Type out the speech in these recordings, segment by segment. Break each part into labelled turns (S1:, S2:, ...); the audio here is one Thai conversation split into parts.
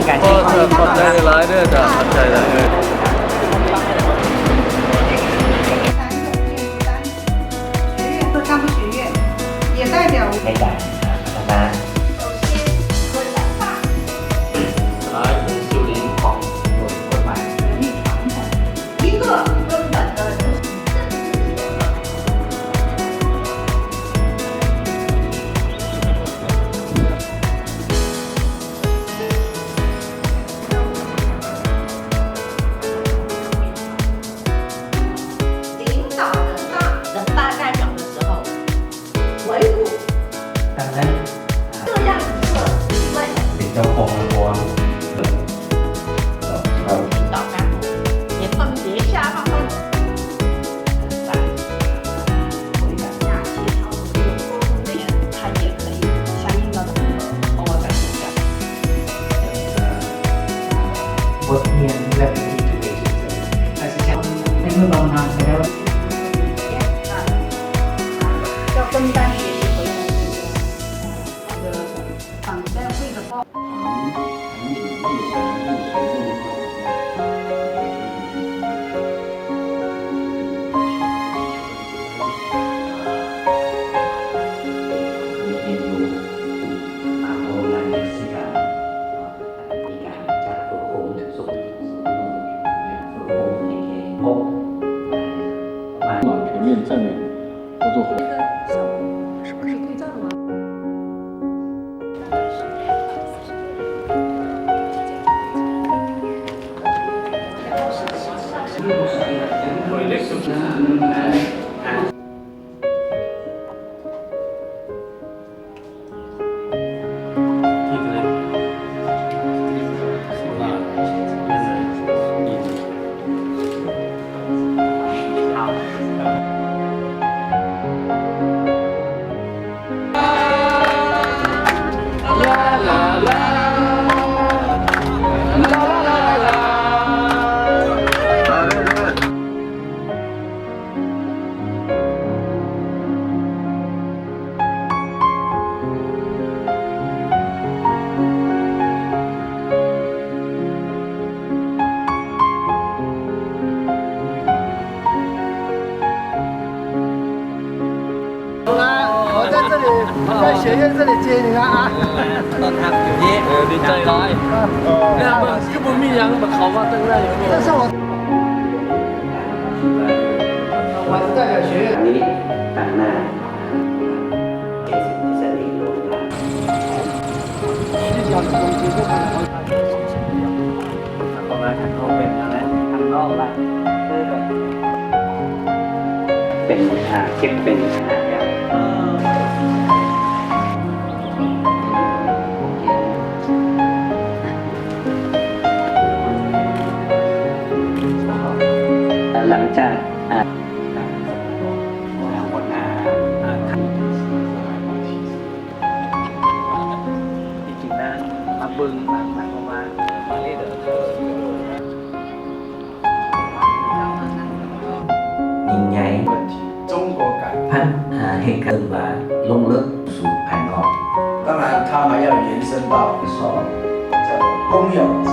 S1: การใช้ความ
S2: ขอบใจหลายเด้อจ้ะขอบใจหลายเลย
S3: 和干部学院也代表
S1: ในการพัฒนา
S2: หลายสุรินทร์
S1: ของกฎหมาย
S3: 人力传承，一个根本的领导人大代表的时候，维护
S1: ดังนั้น
S3: 这样一个理论
S1: เป็นเจ้าของตัวเรา
S3: 领导干部，也分别下放到
S1: สายบริการ
S3: 下协调有沟通这些，他也可以相应的和我的主张。
S1: บทเรียนและวิธีจุดเด่นอาจจะในเมื่อเรานำไปแล้ว
S3: 要分担学习回来的访在会的报。
S1: เรียนรู้โบราณวิทยามีการจัดตัวโครงสุขตัวโครงในเขตพบมา
S2: 全面战略合作伙伴。
S3: 是不是对照的吗？
S4: 我在这里，在学院这里接你看啊。
S1: ตอนทำอยู่นี่
S2: ดีใจร้ายเนี่ยมันก็บ่มีหยังมาเขามาตั้งได้อยู่
S4: 这是我，我是代表学院
S1: อัน。นี้ต่างหน้าเอสิทฤษฎีโลกา เข้ามาทางเข้าเป็นอะไรทางนอกละคือแบบเป็นคิดเป็นขนาดใหญ่หลังจากหัวหน้าจริงๆนะมาบึงมาเข้ามาเรียกยิ่งใหญ่
S5: 中国改，
S1: พัฒนาให้เกิดว่าลงลึกสู่ภายนอก
S5: 当然它还要延伸到
S1: สอง
S5: 叫做公有制。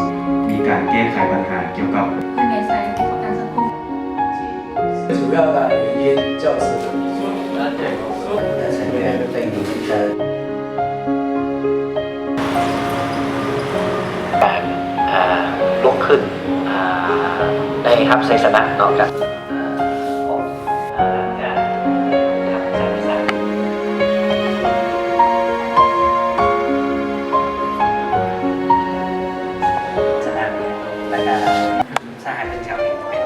S6: มีการแก้ไขปัญหาเกี่ยวกับ
S5: 主要的原因就是
S1: 成员对你的การลุกขึ้นได้รับชัยชนะนอกจากของการทางสายวิชาชนะและก็สหเป็นชาวเองเป็น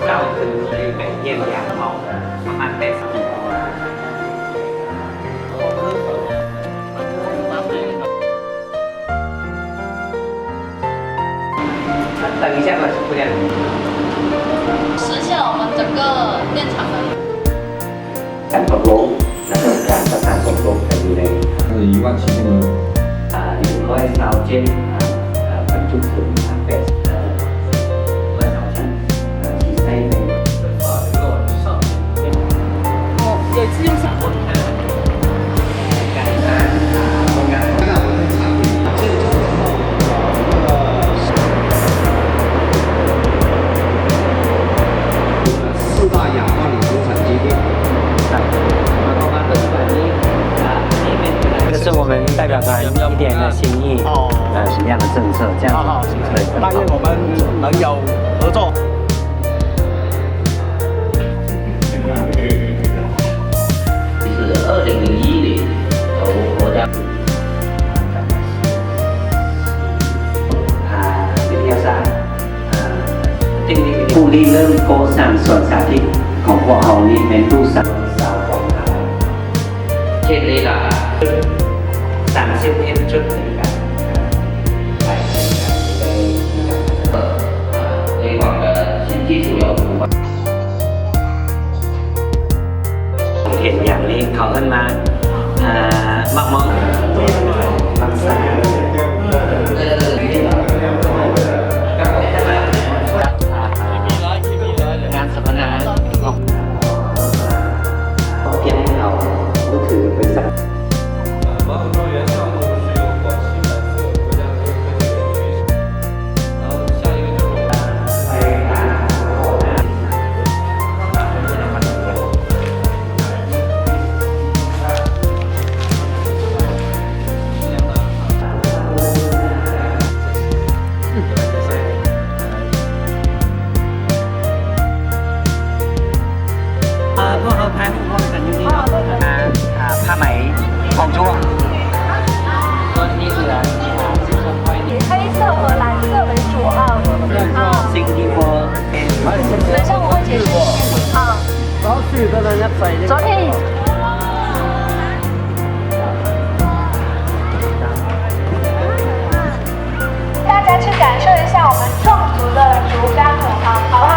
S1: เราคือเป็นเยี่ยมยามมองประมาณเป็นสมัย等一下吧，不这样。
S7: 实现了我们整个电厂的。
S1: การตกลงและการประสานตกลงกันอยู่ใน100ชาวเจนบรรจุถึงเป็ดเมื่อเราชั้นที่ใช้ใน
S7: 有自用小。
S1: การงาน จากข้อหรือรู้สัญชีวิตครับมาประมาณปัจจุบันนี้นี่เป็น这是我们代表团一点的心意什么样的政策这样子
S2: 但愿我们能有合作。
S1: 是2001年由国家วิทยาศาสตร์ผู้ริเริ่มก่อสร้างสวนสาธิตของพวกเรานี่เป็นลูกสาวของไทยเช่นนี้ล่ะ30 ชุดด้วยกันไป推广的新基础有เห็นอย่างนี้เขาขึ้นมามักมองรักษางานสัมมนาเพียงให้เราก็ถือเป็นสัก
S8: 毛泽东原项目是由广西蓝色国家科学园区，然后下一个就是
S1: พวกเราพายพวกกันอยู่นี่เนาะผ้าไหมของช่วงตัวนี้คือซิงคโปร์
S3: 黑色和蓝色为主啊。
S1: ซิงคโปร์
S3: 等一下我会解释啊。
S2: 早去的人家在
S3: 昨天大家去感受一下我们壮族的竹竿舞啊，好不好？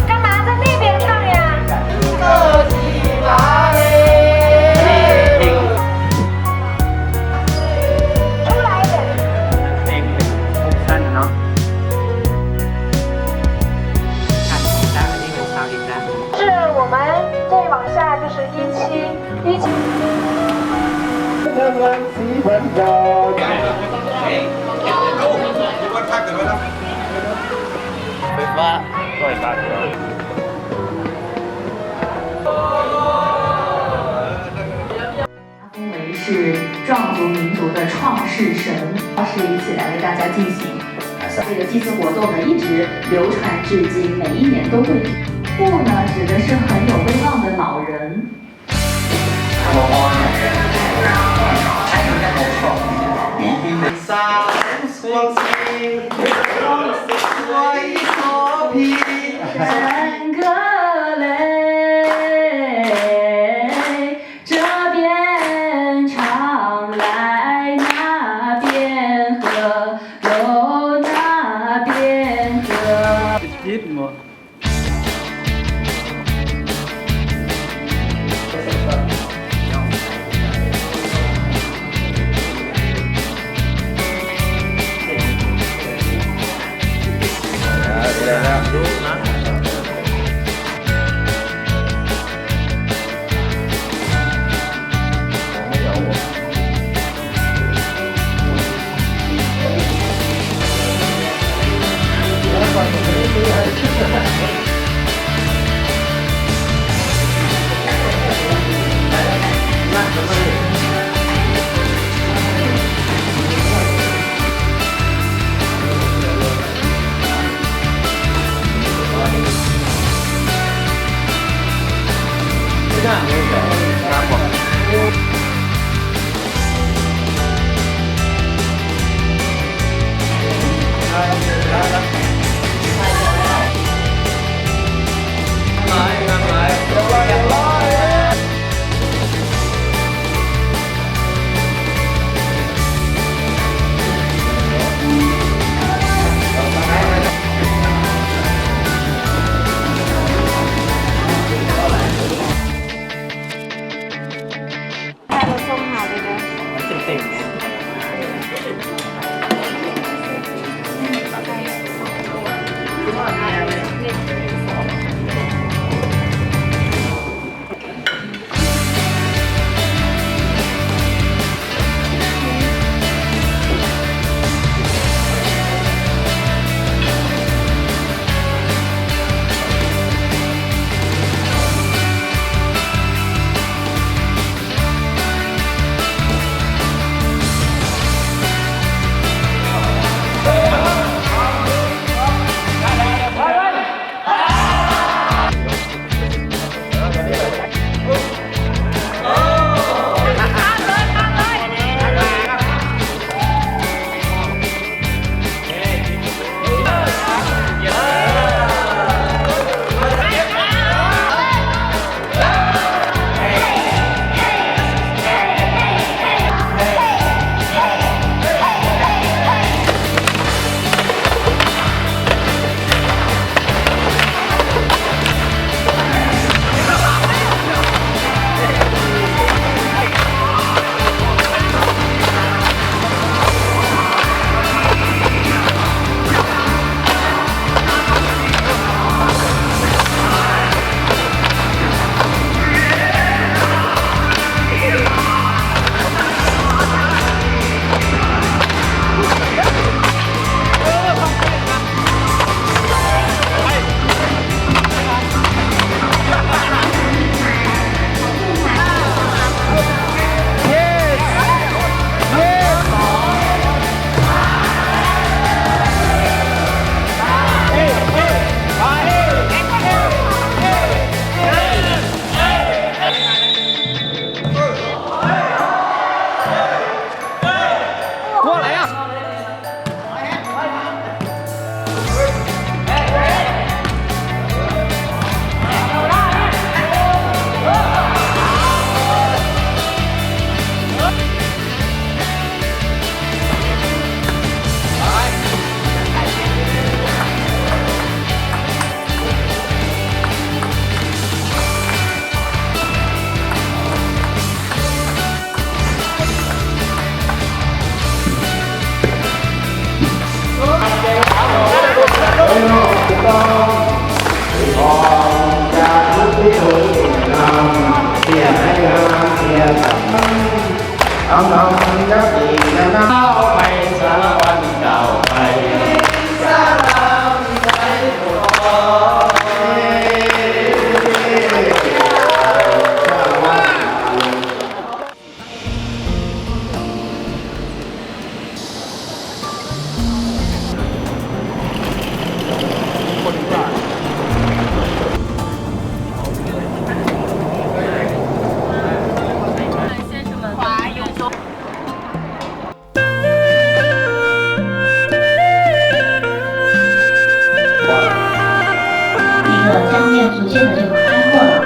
S3: 干嘛在那边唱呀？出来一点。
S1: เพลงเป็นสั้นเนาะ看一下那个稍一下
S3: 是我们再往下就是17。
S9: 封为是壮族民族的创世神，是一起来为大家进行。这个祭祀活动呢，一直流传至今，每一年都会。父呢，指的是很有威望的老人。山歌嘞，这边唱来那边和，喽那边和。
S2: ยิดหมด
S9: 一个江面逐渐的就开阔了。